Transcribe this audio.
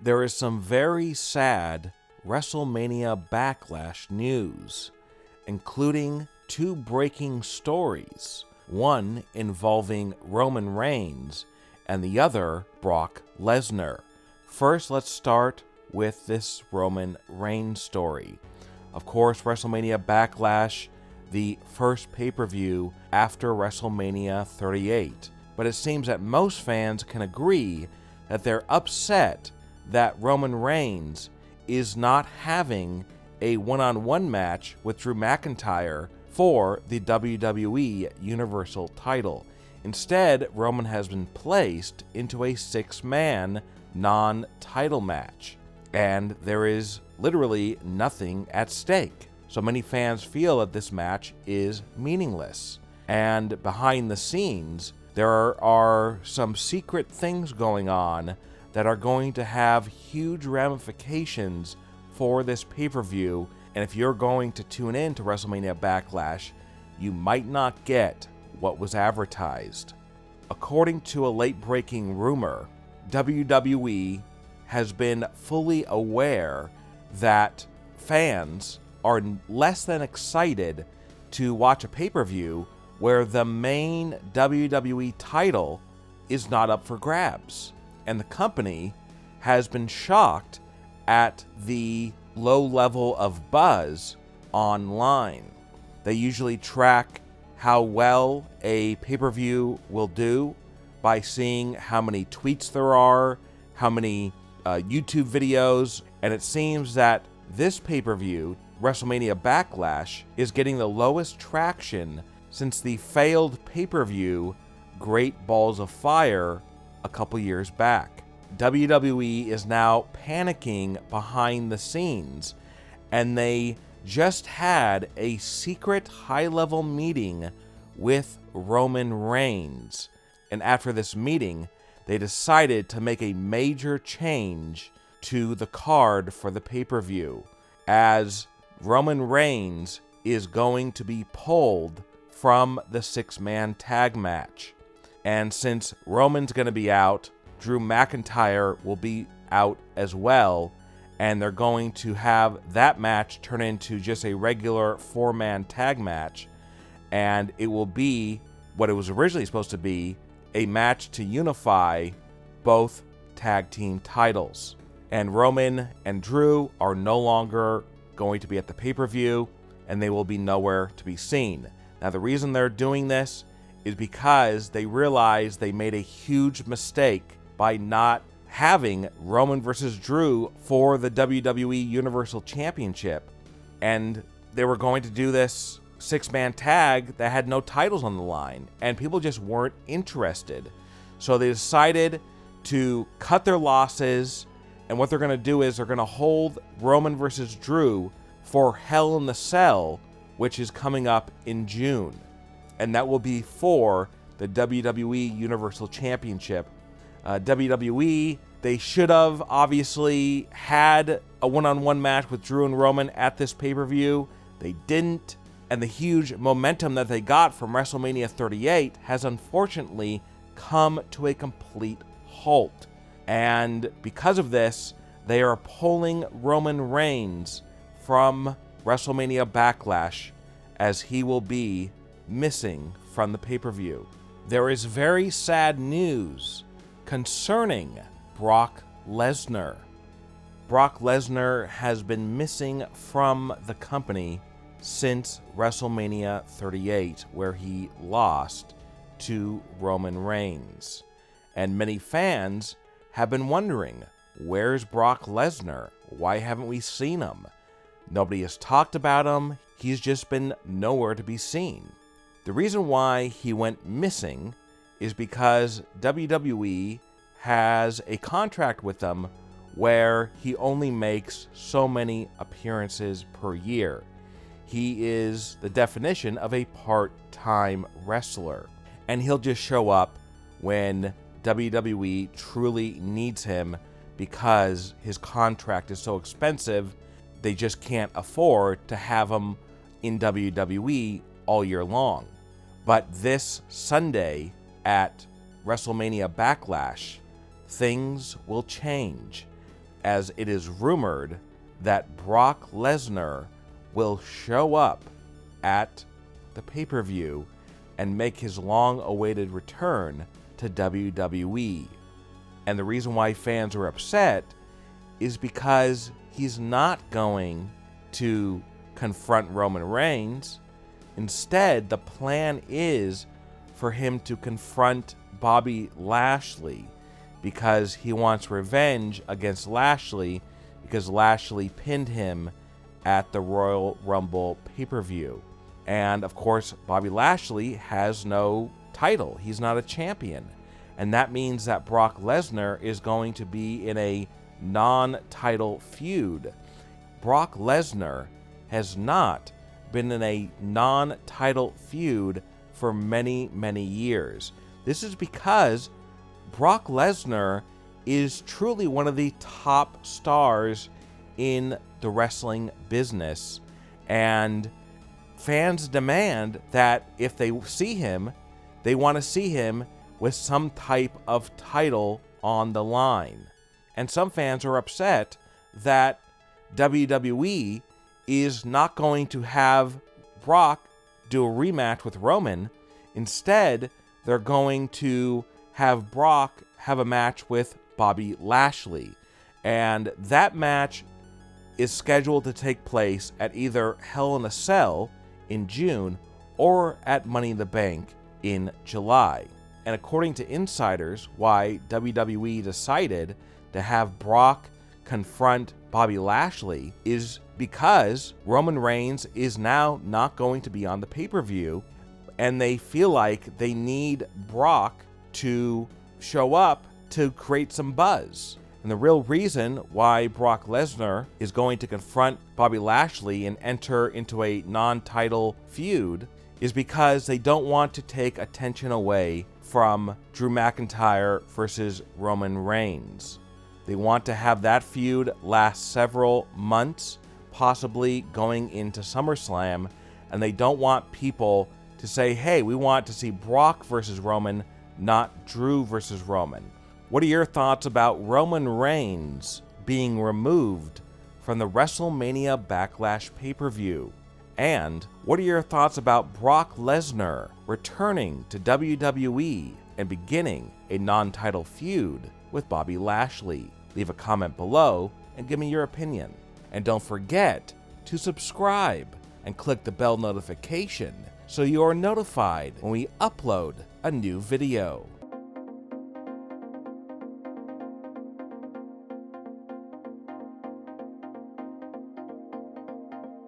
There is some very sad WrestleMania Backlash news, including two breaking stories, one involving Roman Reigns and the other Brock Lesnar. First, let's start with this Roman Reigns story. Of course, WrestleMania Backlash, the first pay-per-view after WrestleMania 38. But it seems that most fans can agree that they're upset that Roman Reigns is not having a one-on-one match with Drew McIntyre for the WWE Universal title. Instead, Roman has been placed into a six-man non-title match, and there is literally nothing at stake. So many fans feel that this match is meaningless. And behind the scenes, there are some secret things going on that are going to have huge ramifications for this pay-per-view. And if you're going to tune in to WrestleMania Backlash, you might not get what was advertised. According to a late-breaking rumor, WWE has been fully aware that fans are less than excited to watch a pay-per-view where the main WWE title is not up for grabs. And the company has been shocked at the low level of buzz online. They usually track how well a pay-per-view will do by seeing how many tweets there are, how many YouTube videos, and it seems that this pay-per-view, WrestleMania Backlash, is getting the lowest traction since the failed pay-per-view Great Balls of Fire a couple years back. WWE is now panicking behind the scenes, and they just had a secret high-level meeting with Roman Reigns. And after this meeting, they decided to make a major change to the card for the pay-per-view, as Roman Reigns is going to be pulled from the six-man tag match. And since Roman's going to be out, Drew McIntyre will be out as well, and they're going to have that match turn into just a regular four-man tag match, and it will be what it was originally supposed to be, a match to unify both tag team titles. And Roman and Drew are no longer going to be at the pay-per-view, and they will be nowhere to be seen. Now, the reason they're doing this is because they realize they made a huge mistake by not having Roman versus Drew for the WWE Universal Championship. And they were going to do this six-man tag that had no titles on the line, and people just weren't interested. So they decided to cut their losses, and what they're going to do is they're going to hold Roman versus Drew for Hell in the Cell, which is coming up in June. And that will be for the WWE Universal Championship. WWE, they should have obviously had a one-on-one match with Drew and Roman at this pay-per-view. They didn't. And the huge momentum that they got from WrestleMania 38 has unfortunately come to a complete halt. And because of this, they are pulling Roman Reigns from WrestleMania Backlash, as he will be missing from the pay-per-view. There is very sad news concerning Brock Lesnar. Brock Lesnar has been missing from the company since WrestleMania 38, where he lost to Roman Reigns. And many fans have been wondering, where's Brock Lesnar? Why haven't we seen him? Nobody has talked about him. He's just been nowhere to be seen. The reason why he went missing is because WWE has a contract with them where he only makes so many appearances per year. He is the definition of a part-time wrestler, and he'll just show up when WWE truly needs him because his contract is so expensive. They just can't afford to have him in WWE all year long. But this Sunday at WrestleMania Backlash, things will change. as it is rumored that Brock Lesnar will show up at the pay-per-view and make his long-awaited return to WWE. And the reason why fans are upset is because he's not going to confront Roman Reigns. Instead, the plan is for him to confront Bobby Lashley because he wants revenge against Lashley because Lashley pinned him at the Royal Rumble pay-per-view. And of course, Bobby Lashley has no title. He's not a champion. And that means that Brock Lesnar is going to be in a non-title feud. Brock Lesnar has not been in a non-title feud for many, many years. This is because Brock Lesnar is truly one of the top stars in the wrestling business, and fans demand that if they see him, they want to see him with some type of title on the line. And some fans are upset that WWE is not going to have Brock do a rematch with Roman. Instead, they're going to have Brock have a match with Bobby Lashley. And that match is scheduled to take place at either Hell in a Cell in June or at Money in the Bank in July. And according to insiders, why WWE decided to have Brock confront Bobby Lashley is because Roman Reigns is now not going to be on the pay-per-view, and they feel like they need Brock to show up to create some buzz. And the real reason why Brock Lesnar is going to confront Bobby Lashley and enter into a non-title feud is because they don't want to take attention away from Drew McIntyre versus Roman Reigns. They want to have that feud last several months, possibly going into SummerSlam, and they don't want people to say, hey, we want to see Brock versus Roman, not Drew versus Roman. What are your thoughts about Roman Reigns being removed from the WrestleMania Backlash pay-per-view? And what are your thoughts about Brock Lesnar returning to WWE and beginning a non-title feud with Bobby Lashley? Leave a comment below and give me your opinion. And don't forget to subscribe and click the bell notification so you are notified when we upload a new video.